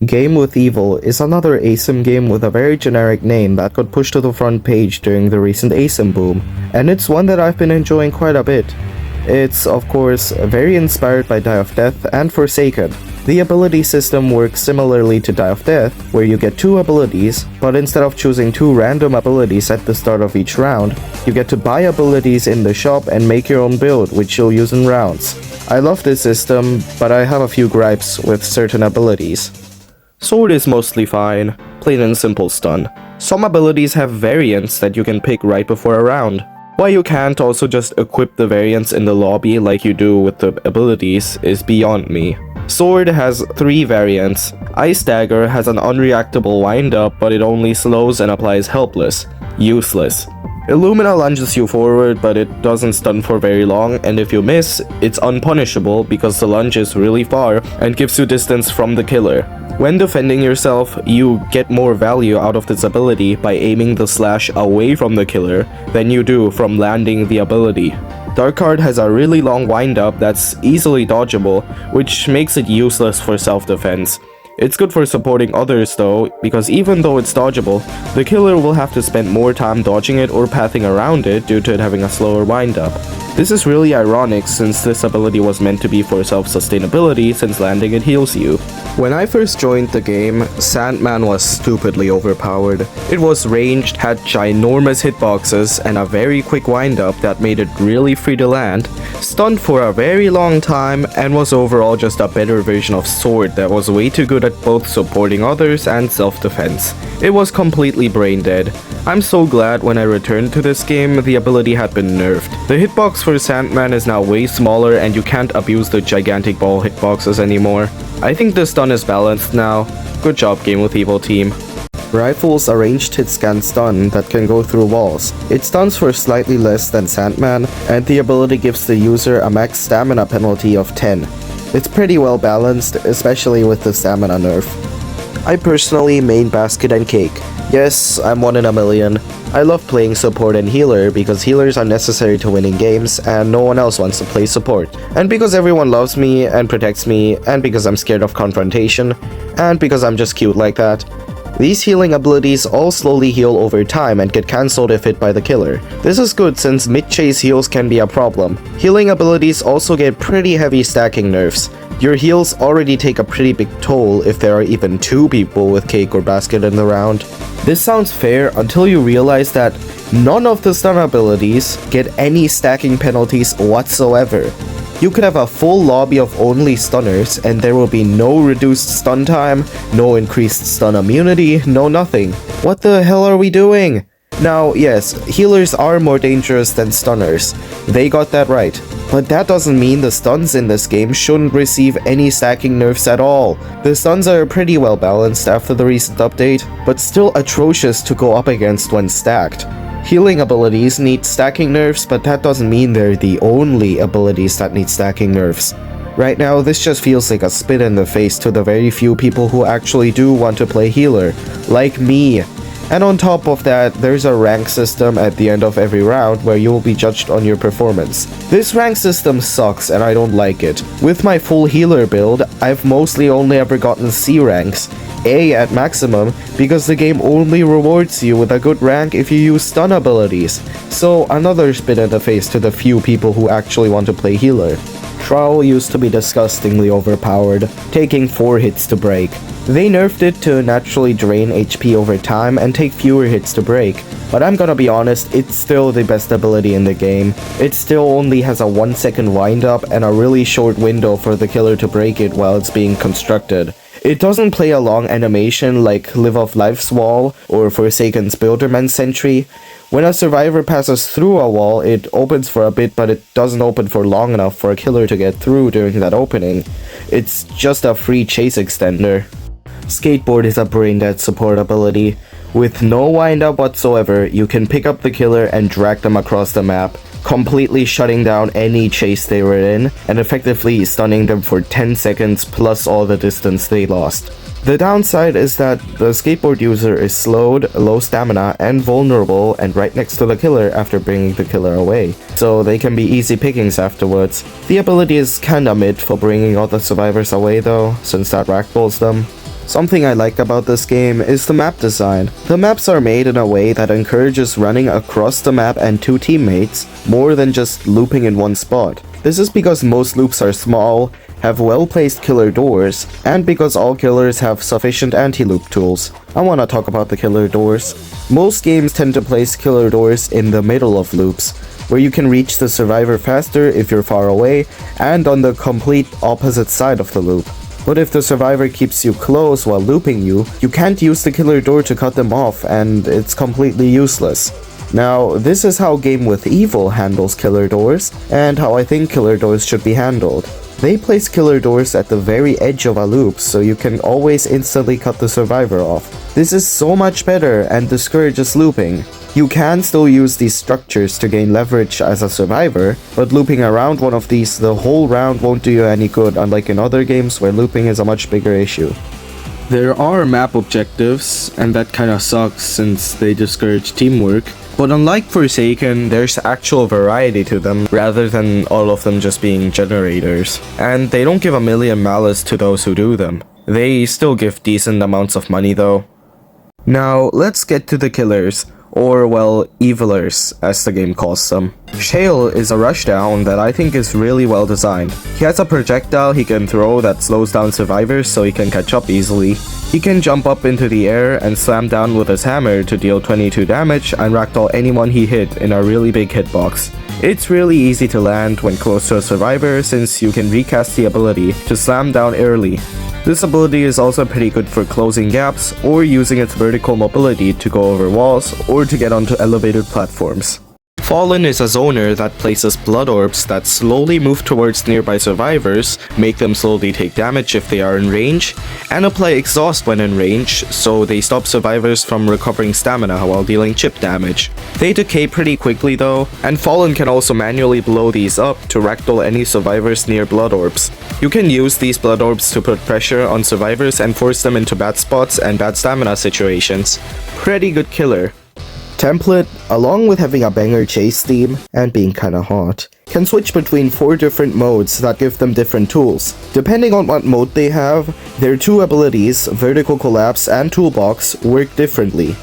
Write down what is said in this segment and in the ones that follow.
Game with Evil is another ASIM game with a very generic name that got pushed to the front page during the recent ASIM boom, and it's one that I've been enjoying quite a bit. It's, of course, very inspired by Die of Death and Forsaken. The ability system works similarly to Die of Death, where you get 2 abilities, but instead of choosing 2 random abilities at the start of each round, you get to buy abilities in the shop and make your own build, which you'll use in rounds. I love this system, but I have a few gripes with certain abilities. Sword is mostly fine, plain and simple stun. Some abilities have variants that you can pick right before a round. Why you can't also just equip the variants in the lobby like you do with the abilities is beyond me. Sword has 3 variants. Ice Dagger has an unreactable wind-up, but it only slows and applies helpless. Useless. Illumina lunges you forward, but it doesn't stun for very long, and if you miss, it's unpunishable because the lunge is really far and gives you distance from the killer. When defending yourself, you get more value out of this ability by aiming the slash away from the killer than you do from landing the ability. Darkheart has a really long wind-up that's easily dodgeable, which makes it useless for self-defense. It's good for supporting others though, because even though it's dodgeable, the killer will have to spend more time dodging it or pathing around it due to it having a slower wind-up. This is really ironic since this ability was meant to be for self-sustainability since landing it heals you. When I first joined the game, Sandman was stupidly overpowered. It was ranged, had ginormous hitboxes, and a very quick wind-up that made it really free to land, stunned for a very long time, and was overall just a better version of Sword that was way too good at both supporting others and self-defense. It was completely brain dead. I'm so glad when I returned to this game, the ability had been nerfed. The hitbox for Sandman is now way smaller and you can't abuse the gigantic ball hitboxes anymore. I think the stun is balanced now. Good job, Game with Evil team. Rifle's a ranged hit scan stun that can go through walls. It stuns for slightly less than Sandman, and the ability gives the user a max stamina penalty of 10. It's pretty well balanced, especially with the stamina nerf. I personally main basket and cake. Yes, I'm 1 in a million. I love playing support and healer because healers are necessary to winning games and no one else wants to play support. And because everyone loves me and protects me, and because I'm scared of confrontation, and because I'm just cute like that. These healing abilities all slowly heal over time and get cancelled if hit by the killer. This is good since mid-chase heals can be a problem. Healing abilities also get pretty heavy stacking nerfs. Your heals already take a pretty big toll if there are even 2 people with cake or basket in the round. This sounds fair until you realize that none of the stun abilities get any stacking penalties whatsoever. You could have a full lobby of only stunners and there will be no reduced stun time, no increased stun immunity, no nothing. What the hell are we doing? Now, yes, healers are more dangerous than stunners. They got that right. But that doesn't mean the stuns in this game shouldn't receive any stacking nerfs at all. The stuns are pretty well balanced after the recent update, but still atrocious to go up against when stacked. Healing abilities need stacking nerfs, but that doesn't mean they're the only abilities that need stacking nerfs. Right now, this just feels like a spit in the face to the very few people who actually do want to play healer, like me. And on top of that, there's a rank system at the end of every round where you will be judged on your performance. This rank system sucks and I don't like it. With my full healer build, I've mostly only ever gotten C ranks, A at maximum, because the game only rewards you with a good rank if you use stun abilities. So another spit in the face to the few people who actually want to play healer. Trowel used to be disgustingly overpowered, taking 4 hits to break. They nerfed it to naturally drain HP over time and take fewer hits to break, but I'm gonna be honest, it's still the best ability in the game. It still only has a 1-second wind-up and a really short window for the killer to break it while it's being constructed. It doesn't play a long animation like Live of Life's wall or Forsaken's Builderman's sentry. When a survivor passes through a wall, it opens for a bit, but it doesn't open for long enough for a killer to get through during that opening. It's just a free chase extender. Skateboard is a brain-dead support ability. With no wind-up whatsoever, you can pick up the killer and drag them across the map, completely shutting down any chase they were in, and effectively stunning them for 10 seconds plus all the distance they lost. The downside is that the skateboard user is slowed, low stamina, and vulnerable and right next to the killer after bringing the killer away, so they can be easy pickings afterwards. The ability is kinda mid for bringing all the survivors away though, since that ragdolls them. Something I like about this game is the map design. The maps are made in a way that encourages running across the map and two teammates, more than just looping in one spot. This is because most loops are small, have well-placed killer doors, and because all killers have sufficient anti-loop tools. I wanna talk about the killer doors. Most games tend to place killer doors in the middle of loops, where you can reach the survivor faster if you're far away, and on the complete opposite side of the loop. But if the survivor keeps you close while looping you can't use the killer door to cut them off, and it's completely useless. Now, this is how Game with Evil handles killer doors, and how I think killer doors should be handled. They place killer doors at the very edge of a loop, so you can always instantly cut the survivor off. This is so much better and discourages looping. You can still use these structures to gain leverage as a survivor, but looping around one of these the whole round won't do you any good, unlike in other games where looping is a much bigger issue. There are map objectives, and that kinda sucks since they discourage teamwork. But unlike Forsaken, there's actual variety to them, rather than all of them just being generators. And they don't give a million malice to those who do them. They still give decent amounts of money though. Now, let's get to the killers. Or, well, evilers, as the game calls them. Shale is a rushdown that I think is really well designed. He has a projectile he can throw that slows down survivors so he can catch up easily. He can jump up into the air and slam down with his hammer to deal 22 damage and ragdoll anyone he hit in a really big hitbox. It's really easy to land when close to a survivor since you can recast the ability to slam down early. This ability is also pretty good for closing gaps or using its vertical mobility to go over walls or to get onto elevated platforms. Fallen is a zoner that places blood orbs that slowly move towards nearby survivors, make them slowly take damage if they are in range, and apply exhaust when in range, so they stop survivors from recovering stamina while dealing chip damage. They decay pretty quickly though, and Fallen can also manually blow these up to ragdoll any survivors near blood orbs. You can use these blood orbs to put pressure on survivors and force them into bad spots and bad stamina situations. Pretty good killer. Template, along with having a banger chase theme and being kinda hot, can switch between 4 different modes that give them different tools. Depending on what mode they have, their 2 abilities, Vertical Collapse and Toolbox, work differently.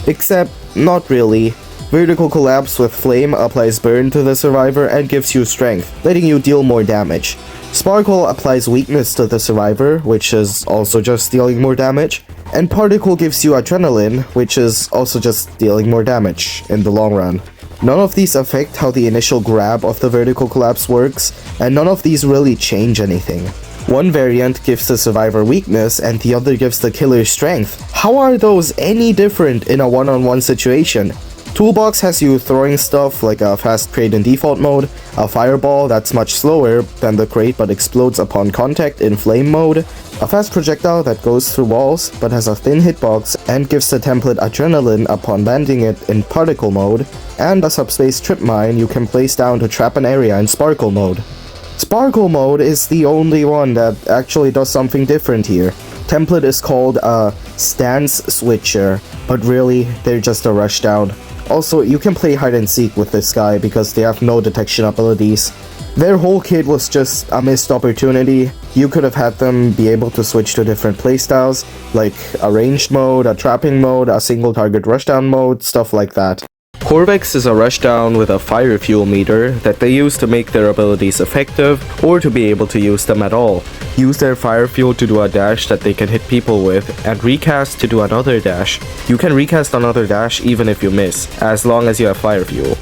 Except, not really. Vertical Collapse with Flame applies burn to the survivor and gives you strength, letting you deal more damage. Sparkle applies weakness to the survivor, which is also just dealing more damage. And Particle gives you adrenaline, which is also just dealing more damage in the long run. None of these affect how the initial grab of the Vertical Collapse works, and none of these really change anything. One variant gives the survivor weakness and the other gives the killer strength. How are those any different in a one-on-one situation? Toolbox has you throwing stuff like a fast crate in default mode, a fireball that's much slower than the crate but explodes upon contact in flame mode, a fast projectile that goes through walls but has a thin hitbox and gives the template adrenaline upon landing it in particle mode, and a subspace trip mine you can place down to trap an area in sparkle mode. Sparkle mode is the only one that actually does something different here. Template is called a stance switcher, but really, they're just a rushdown. Also, you can play hide and seek with this guy because they have no detection abilities. Their whole kit was just a missed opportunity. You could have had them be able to switch to different playstyles, like a ranged mode, a trapping mode, a single target rushdown mode, stuff like that. Corvex is a rushdown with a fire fuel meter that they use to make their abilities effective or to be able to use them at all. Use their fire fuel to do a dash that they can hit people with, and recast to do another dash. You can recast another dash even if you miss, as long as you have fire fuel.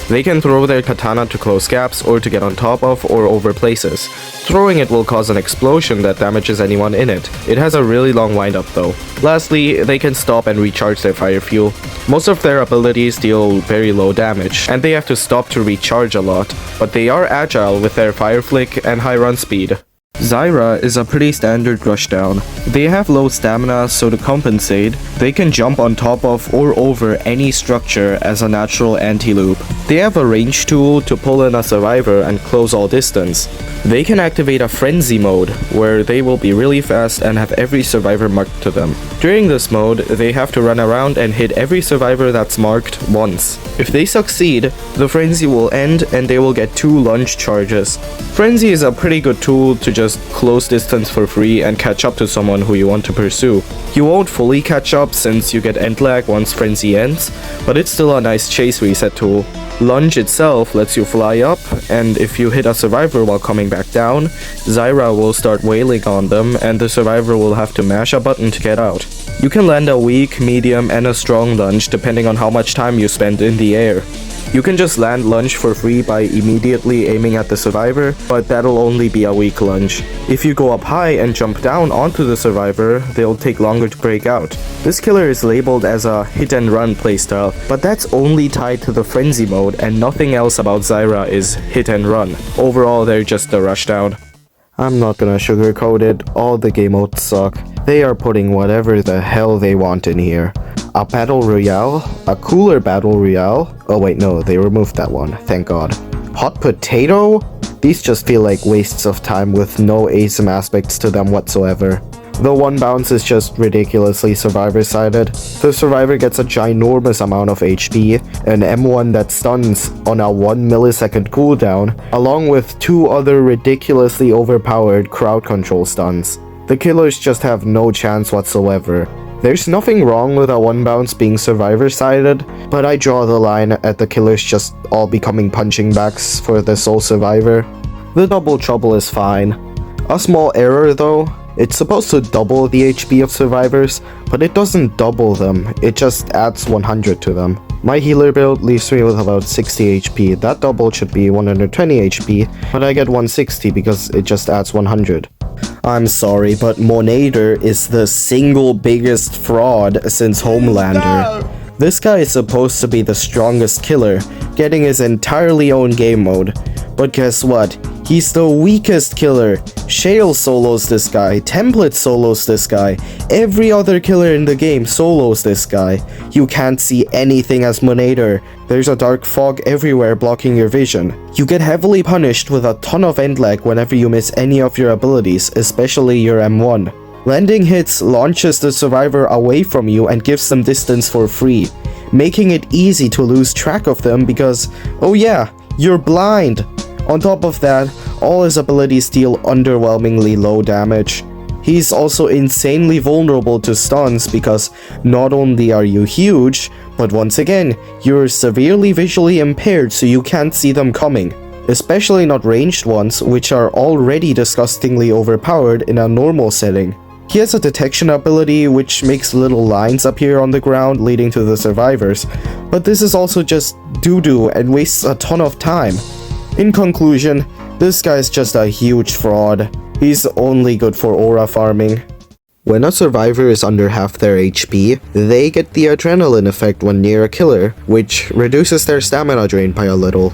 They can throw their katana to close gaps or to get on top of or over places. Throwing it will cause an explosion that damages anyone in it. It has a really long windup though. Lastly, they can stop and recharge their fire fuel. Most of their abilities deal very low damage, and they have to stop to recharge a lot, but they are agile with their fire flick and high run speed. Zyra is a pretty standard rushdown. They have low stamina, so to compensate, they can jump on top of or over any structure as a natural anti-loop. They have a range tool to pull in a survivor and close all distance. They can activate a frenzy mode, where they will be really fast and have every survivor marked to them. During this mode, they have to run around and hit every survivor that's marked once. If they succeed, the frenzy will end and they will get 2 lunge charges. Frenzy is a pretty good tool to just just close distance for free and catch up to someone who you want to pursue. You won't fully catch up since you get end lag once frenzy ends, but it's still a nice chase reset tool. Lunge itself lets you fly up, and if you hit a survivor while coming back down, Zyra will start wailing on them and the survivor will have to mash a button to get out. You can land a weak, medium, and a strong lunge depending on how much time you spend in the air. You can just land lunge for free by immediately aiming at the survivor, but that'll only be a weak lunge. If you go up high and jump down onto the survivor, they'll take longer to break out. This killer is labeled as a hit and run playstyle, but that's only tied to the frenzy mode and nothing else about Zyra is hit and run. Overall, they're just a rushdown. I'm not gonna sugarcoat it, all the game modes suck. They are putting whatever the hell they want in here. A battle royale? A cooler battle royale? Oh wait, no, they removed that one, thank god. Hot potato? These just feel like wastes of time with no ASIM aspects to them whatsoever. The one bounce is just ridiculously survivor-sided. The survivor gets a ginormous amount of HP, an M1 that stuns on a 1 millisecond cooldown, along with 2 other ridiculously overpowered crowd control stuns. The killers just have no chance whatsoever. There's nothing wrong with a one bounce being survivor-sided, but I draw the line at the killers just all becoming punching bags for the sole survivor. The double trouble is fine. A small error though, it's supposed to double the HP of survivors, but it doesn't double them, it just adds 100 to them. My healer build leaves me with about 60 HP, that double should be 120 HP, but I get 160 because it just adds 100. I'm sorry, but Monader is the single biggest fraud since Homelander. This guy is supposed to be the strongest killer, getting his entirely own game mode. But guess what? He's the weakest killer. Shale solos this guy, Template solos this guy, every other killer in the game solos this guy. You can't see anything as Monader. There's a dark fog everywhere blocking your vision. You get heavily punished with a ton of end lag whenever you miss any of your abilities, especially your M1. Landing hits launches the survivor away from you and gives them distance for free, making it easy to lose track of them because, oh yeah, you're blind. On top of that, all his abilities deal underwhelmingly low damage. He's also insanely vulnerable to stuns because not only are you huge, but once again, you're severely visually impaired so you can't see them coming. Especially not ranged ones, which are already disgustingly overpowered in a normal setting. He has a detection ability which makes little lines appear on the ground leading to the survivors, but this is also just doo-doo and wastes a ton of time. In conclusion, this guy's just a huge fraud. He's only good for aura farming. When a survivor is under half their HP, they get the adrenaline effect when near a killer, which reduces their stamina drain by a little.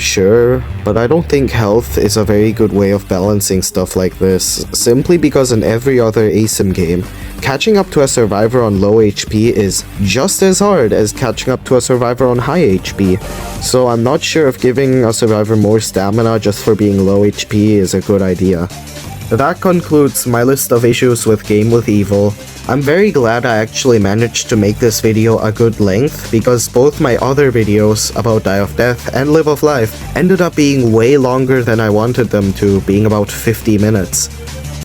Sure, but I don't think health is a very good way of balancing stuff like this, simply because in every other ASIM game, catching up to a survivor on low HP is just as hard as catching up to a survivor on high HP, so I'm not sure if giving a survivor more stamina just for being low HP is a good idea. That concludes my list of issues with Game with Evil. I'm very glad I actually managed to make this video a good length, because both my other videos about Die of Death and Live of Life ended up being way longer than I wanted them to, being about 50 minutes.